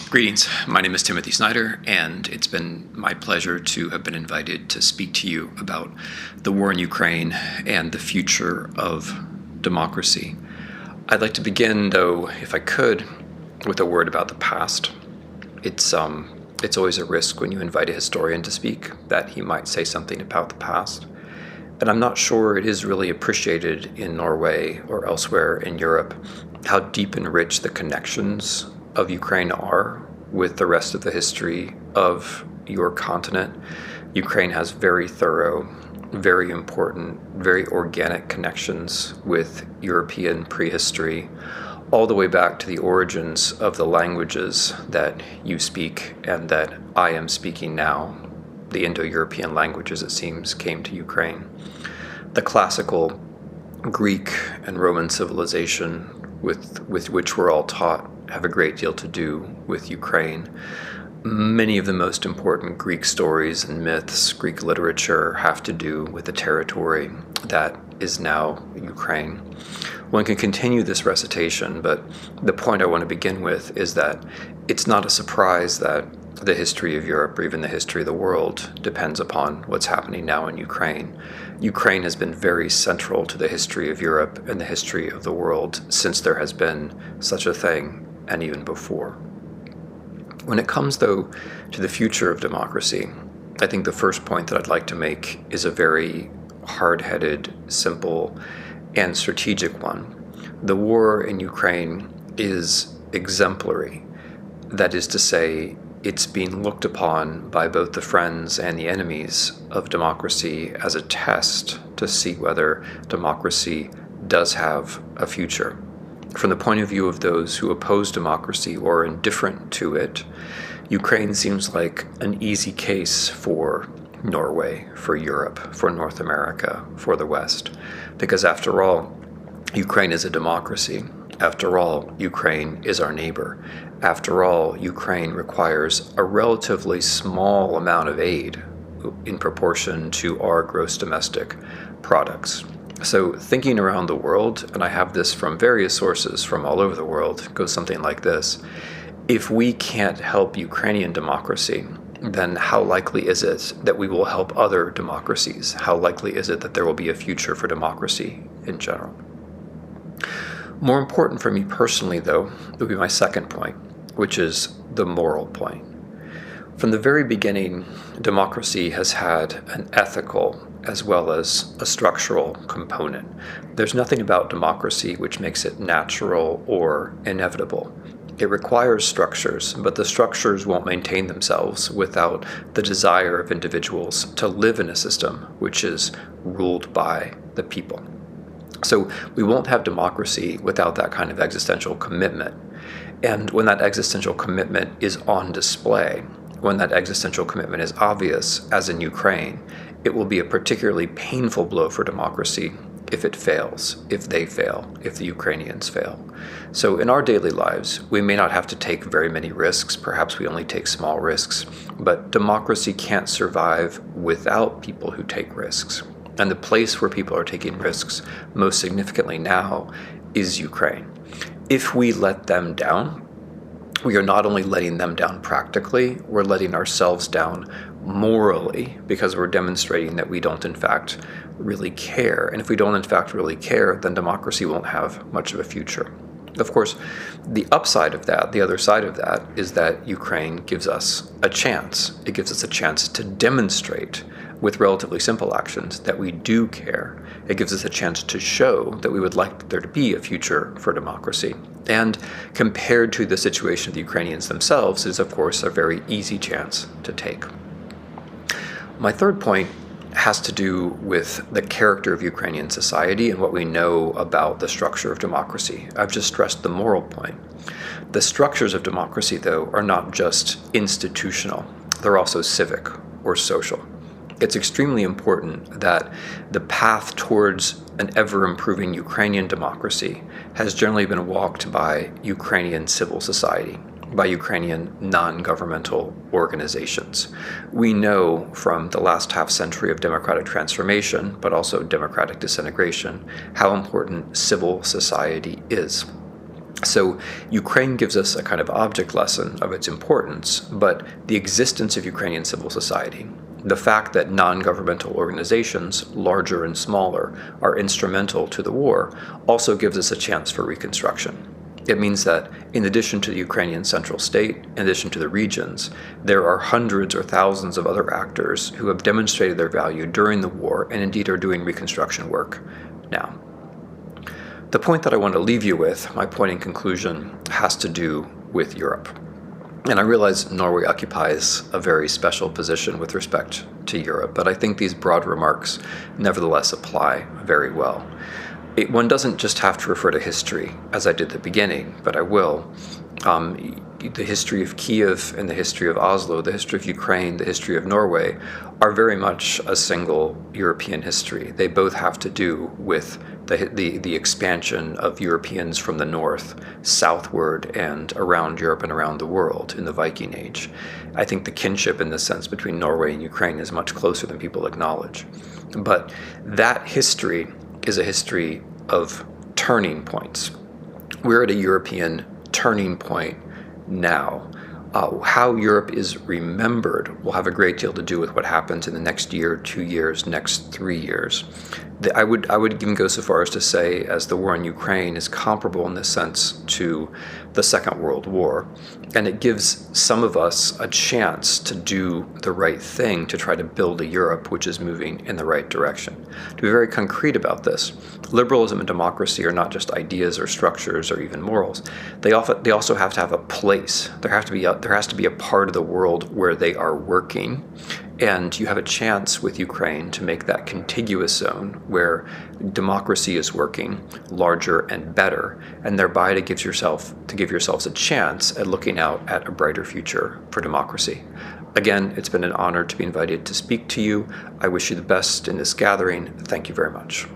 Greetings. My name is Timothy Snyder, and it's been my pleasure to have been invited to speak to you about the war in Ukraine and the future of democracy. I'd like to begin, though, if I could, with a word about the past. It's always a risk when you invite a historian to speak that he might say something about the past. And I'm not sure it is really appreciated in Norway or elsewhere in Europe how deep and rich the connections of Ukraine are with the rest of the history of your continent. Ukraine has very thorough, very important, very organic connections with European prehistory, all the way back to the origins of the languages that you speak and that I am speaking now. The Indo-European languages, it seems, came to Ukraine. The classical Greek and Roman civilization with which we're all taught have a great deal to do with Ukraine. Many of the most important Greek stories and myths, Greek literature, have to do with the territory that is now Ukraine. One can continue this recitation, but the point I want to begin with is that it's not a surprise that the history of Europe, or even the history of the world, depends upon what's happening now in Ukraine. Ukraine has been very central to the history of Europe and the history of the world since there has been such a thing, and even before. When it comes, though, to the future of democracy, I think the first point that I'd like to make is a very hard-headed, simple, and strategic one. The war in Ukraine is exemplary. That is to say, it's being looked upon by both the friends and the enemies of democracy as a test to see whether democracy does have a future. From the point of view of those who oppose democracy or are indifferent to it, Ukraine seems like an easy case for Norway, for Europe, for North America, for the West. Because after all, Ukraine is a democracy. After all, Ukraine is our neighbor. After all, Ukraine requires a relatively small amount of aid in proportion to our gross domestic products. So thinking around the world, and I have this from various sources from all over the world, goes something like this. If we can't help Ukrainian democracy, then how likely is it that we will help other democracies? How likely is it that there will be a future for democracy in general? More important for me personally, though, would be my second point, which is the moral point. From the very beginning, democracy has had an ethical as well as a structural component. There's nothing about democracy which makes it natural or inevitable. It requires structures, but the structures won't maintain themselves without the desire of individuals to live in a system which is ruled by the people. So we won't have democracy without that kind of existential commitment. And when that existential commitment is on display, when that existential commitment is obvious, as in Ukraine, it will be a particularly painful blow for democracy if it fails, if they fail, if the Ukrainians fail. So in our daily lives, we may not have to take very many risks, perhaps we only take small risks, but democracy can't survive without people who take risks. And the place where people are taking risks most significantly now is Ukraine. If we let them down, we are not only letting them down practically, we're letting ourselves down morally, because we're demonstrating that we don't in fact really care. And if we don't in fact really care, then democracy won't have much of a future. Of course, the upside of that, the other side of that, is that Ukraine gives us a chance. It gives us a chance to demonstrate with relatively simple actions that we do care. It gives us a chance to show that we would like there to be a future for democracy. And compared to the situation of the Ukrainians themselves, is of course a very easy chance to take. My third point has to do with the character of Ukrainian society and what we know about the structure of democracy. I've just stressed the moral point. The structures of democracy, though, are not just institutional. They're also civic or social. It's extremely important that the path towards an ever-improving Ukrainian democracy has generally been walked by Ukrainian civil society, by Ukrainian non-governmental organizations. We know from the last half century of democratic transformation, but also democratic disintegration, how important civil society is. So Ukraine gives us a kind of object lesson of its importance, but the existence of Ukrainian civil society, the fact that non-governmental organizations, larger and smaller, are instrumental to the war, also gives us a chance for reconstruction. It means that in addition to the Ukrainian central state, in addition to the regions, there are hundreds or thousands of other actors who have demonstrated their value during the war and indeed are doing reconstruction work now. The point that I want to leave you with, my point in conclusion, has to do with Europe. And I realize Norway occupies a very special position with respect to Europe, but I think these broad remarks nevertheless apply very well. One doesn't just have to refer to history, as I did at the beginning, but I will. The history of Kiev and the history of Oslo, the history of Ukraine, the history of Norway are very much a single European history. They both have to do with the expansion of Europeans from the north, southward, and around Europe and around the world in the Viking Age. I think the kinship in this sense between Norway and Ukraine is much closer than people acknowledge. But that history is a history of turning points. We're at a European turning point now. How Europe is remembered will have a great deal to do with what happens in the next year, 2 years, next 3 years. I would even go so far as to say, as the war in Ukraine is comparable in this sense to the Second World War, and it gives some of us a chance to do the right thing to try to build a Europe which is moving in the right direction. To be very concrete about this, liberalism and democracy are not just ideas or structures or even morals. They also have to have a place. There has to be a part of the world where they are working, and you have a chance with Ukraine to make that contiguous zone where democracy is working larger and better, and thereby to give yourselves a chance at looking out at a brighter future for democracy. Again, it's been an honor to be invited to speak to you. I wish you the best in this gathering. Thank you very much.